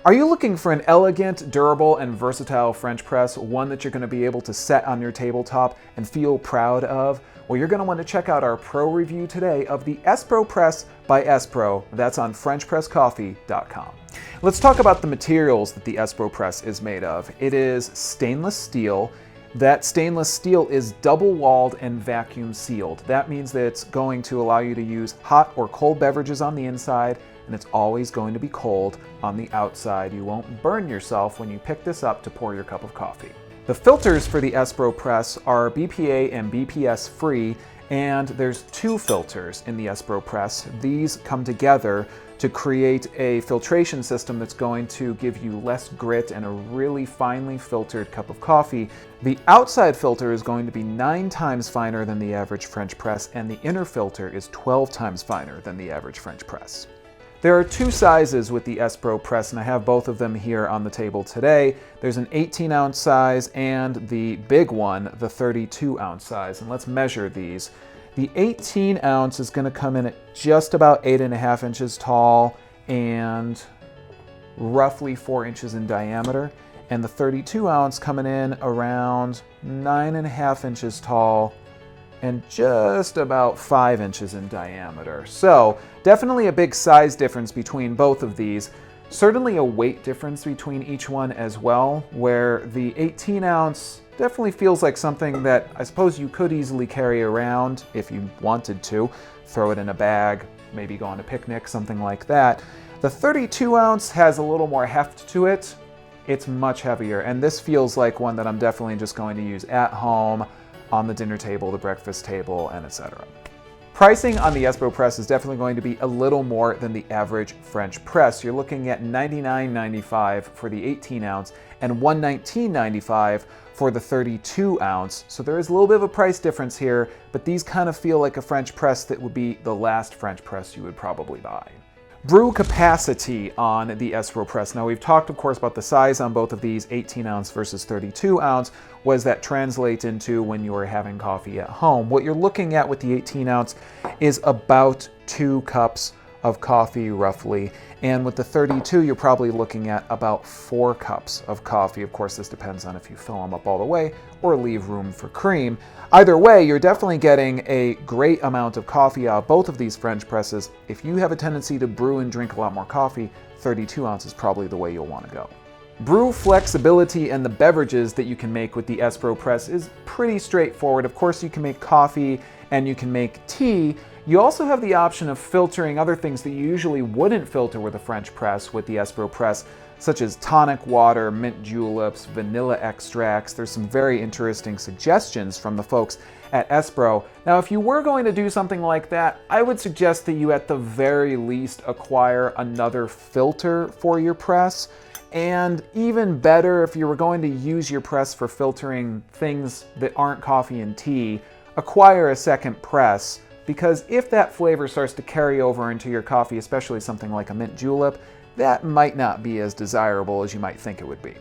Are you looking for an elegant, durable, and versatile French press, one that you're going to be able to set on your tabletop and feel proud of? Well, you're going to want to check out our pro review today of the Espro Press by Espro. That's on FrenchPressCoffee.com. Let's talk about the materials that the Espro Press is made of. It is stainless steel. That stainless steel is double-walled and vacuum sealed. That means that it's going to allow you to use hot or cold beverages on the inside, and it's always going to be cold on the outside. You won't burn yourself when you pick this up to pour your cup of coffee. The filters for the Espro Press are BPA and BPS free, and there's two filters in the Espro Press. These come together to create a filtration system that's going to give you less grit and a really finely filtered cup of coffee. The outside filter is going to be 9 times finer than the average French press, and the inner filter is 12 times finer than the average French press. There are two sizes with the Espro Press, and I have both of them here on the table today. There's an 18-ounce size and the big one, the 32-ounce size, and let's measure these. The 18-ounce is going to come in at just about 8.5 inches tall and roughly 4 inches in diameter, and the 32-ounce coming in around 9.5 inches tall and just about 5 inches in diameter. So definitely a big size difference between both of these. Certainly a weight difference between each one as well, where the 18-ounce definitely feels like something that I suppose you could easily carry around if you wanted to. Throw it in a bag, maybe go on a picnic, something like that. The 32-ounce has a little more heft to it. It's much heavier, and this feels like one that I'm definitely just going to use at home, on the dinner table, the breakfast table, and etc. Pricing on the Espro Press is definitely going to be a little more than the average French press. You're looking at $99.95 for the 18-ounce and $119.95 for the 32-ounce. So there is a little bit of a price difference here, but these kind of feel like a French press that would be the last French press you would probably buy. Brew capacity on the Espro Press. Now we've talked, of course, about the size on both of these, 18-ounce versus 32-ounce. What does that translate into when you are having coffee at home? What you're looking at with the 18-ounce is about 2 cups of coffee, roughly. And with the 32, you're probably looking at about 4 cups of coffee. Of course, this depends on if you fill them up all the way or leave room for cream. Either way, you're definitely getting a great amount of coffee out of both of these French presses. If you have a tendency to brew and drink a lot more coffee, 32 ounce is probably the way you'll want to go. Brew flexibility and the beverages that you can make with the Espro Press is pretty straightforward. Of course, you can make coffee and you can make tea. You also have the option of filtering other things that you usually wouldn't filter with a French press with the Espro Press, such as tonic water, mint juleps, vanilla extracts. There's some very interesting suggestions from the folks at Espro. Now, if you were going to do something like that, I would suggest that you at the very least acquire another filter for your press. And even better, if you were going to use your press for filtering things that aren't coffee and tea, acquire a second press. Because if that flavor starts to carry over into your coffee, especially something like a mint julep, that might not be as desirable as you might think it would be.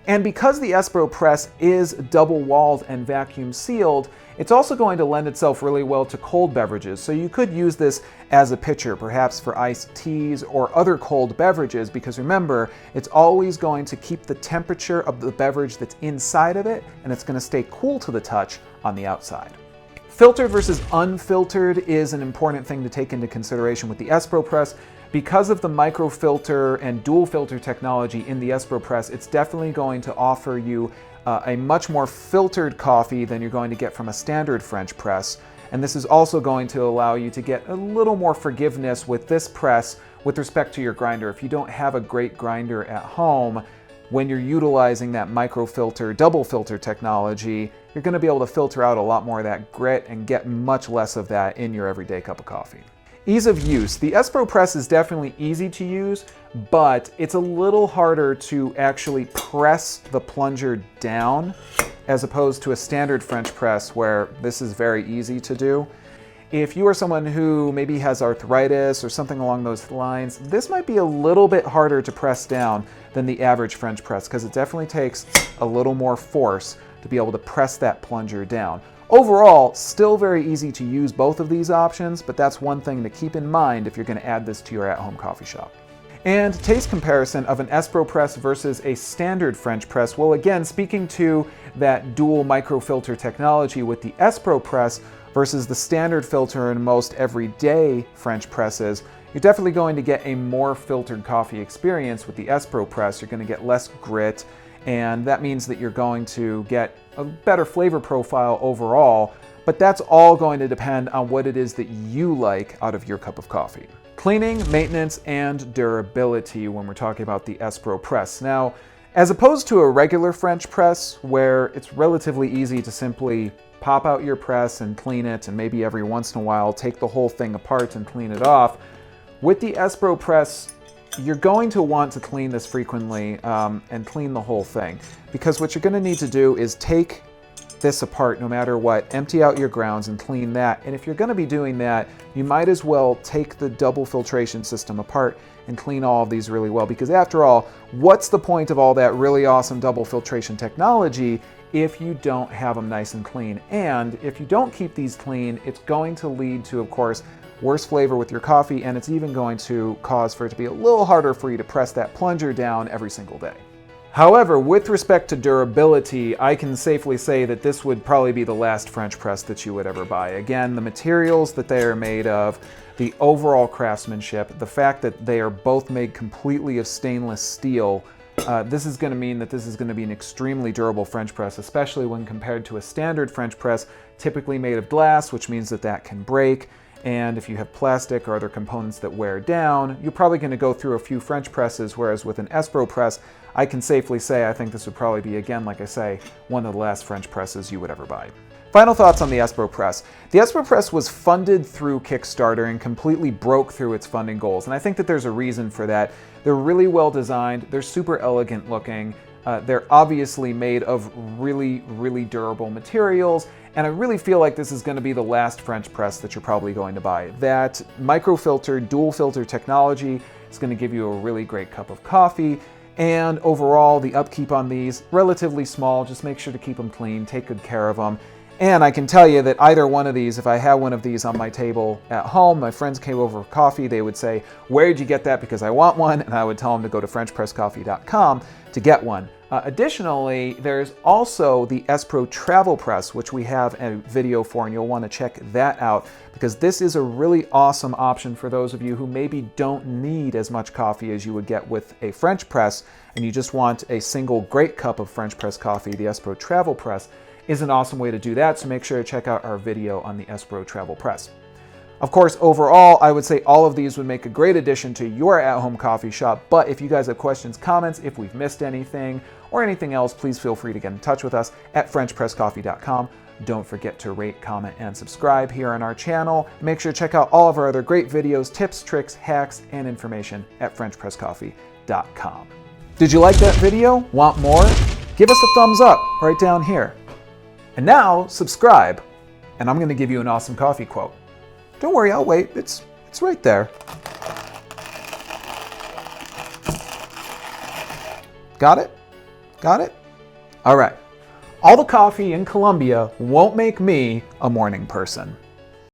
And because the Espro Press is double-walled and vacuum sealed, it's also going to lend itself really well to cold beverages. So you could use this as a pitcher, perhaps for iced teas or other cold beverages, because remember, it's always going to keep the temperature of the beverage that's inside of it, and it's going to stay cool to the touch on the outside. Filtered versus unfiltered is an important thing to take into consideration with the Espro Press. Because of the microfilter and dual filter technology in the Espro Press, it's definitely going to offer you a much more filtered coffee than you're going to get from a standard French press. And this is also going to allow you to get a little more forgiveness with this press with respect to your grinder. If you don't have a great grinder at home, when you're utilizing that microfilter, double filter technology, you're going to be able to filter out a lot more of that grit and get much less of that in your everyday cup of coffee. Ease of use. The Espro Press is definitely easy to use, but it's a little harder to actually press the plunger down as opposed to a standard French press where this is very easy to do. If you are someone who maybe has arthritis or something along those lines, this might be a little bit harder to press down than the average French press because it definitely takes a little more force to be able to press that plunger down. Overall, still very easy to use both of these options, but that's one thing to keep in mind if you're going to add this to your at-home coffee shop. And taste comparison of an Espro Press versus a standard French press. Well, again, speaking to that dual microfilter technology with the Espro Press versus the standard filter in most everyday French presses, you're definitely going to get a more filtered coffee experience with the Espro Press. You're going to get less grit, and that means that you're going to get a better flavor profile overall, but that's all going to depend on what it is that you like out of your cup of coffee. Cleaning, maintenance, and durability when we're talking about the Espro Press. Now, as opposed to a regular French press where it's relatively easy to simply pop out your press and clean it, and maybe every once in a while take the whole thing apart and clean it off, with the Espro Press, you're going to want to clean this frequently and clean the whole thing, because what you're going to need to do is take this apart no matter what, empty out your grounds and clean that. And if you're going to be doing that, you might as well take the double filtration system apart and clean all of these really well, because after all, what's the point of all that really awesome double filtration technology if you don't have them nice and clean? And if you don't keep these clean, it's going to lead to, of course, worse flavor with your coffee, and it's even going to cause for it to be a little harder for you to press that plunger down every single day. However, with respect to durability, I can safely say that this would probably be the last French press that you would ever buy. Again, the materials that they are made of, the overall craftsmanship, the fact that they are both made completely of stainless steel, this is going to mean that this is going to be an extremely durable French press, especially when compared to a standard French press, typically made of glass, which means that that can break. And if you have plastic or other components that wear down, you're probably going to go through a few French presses, whereas with an Espro Press, I can safely say I think this would probably be, again, like I say, one of the last French presses you would ever buy. Final thoughts on the Espro Press. The Espro Press was funded through Kickstarter and completely broke through its funding goals, and I think that there's a reason for that. They're really well designed, they're super elegant looking, they're obviously made of really, really durable materials, and I really feel like this is going to be the last French press that you're probably going to buy. That microfilter, dual filter technology is going to give you a really great cup of coffee, and overall the upkeep on these, relatively small. Just make sure to keep them clean, take good care of them. And I can tell you that either one of these, if I had one of these on my table at home, my friends came over for coffee, they would say, "Where did you get that? Because I want one." And I would tell them to go to FrenchPressCoffee.com to get one. Additionally, there's also the Espro Travel Press, which we have a video for, and you'll want to check that out, because this is a really awesome option for those of you who maybe don't need as much coffee as you would get with a French press, and you just want a single great cup of French press coffee. The Espro Travel Press is an awesome way to do that, so make sure to check out our video on the Espro Travel Press. Of course, overall, I would say all of these would make a great addition to your at-home coffee shop, but if you guys have questions, comments, if we've missed anything, or anything else, please feel free to get in touch with us at FrenchPressCoffee.com. Don't forget to rate, comment, and subscribe here on our channel. Make sure to check out all of our other great videos, tips, tricks, hacks, and information at FrenchPressCoffee.com. Did you like that video? Want more? Give us a thumbs up right down here. And now, subscribe, and I'm going to give you an awesome coffee quote. Don't worry, I'll wait. It's right there. Got it? Got it? All right. All the coffee in Colombia won't make me a morning person.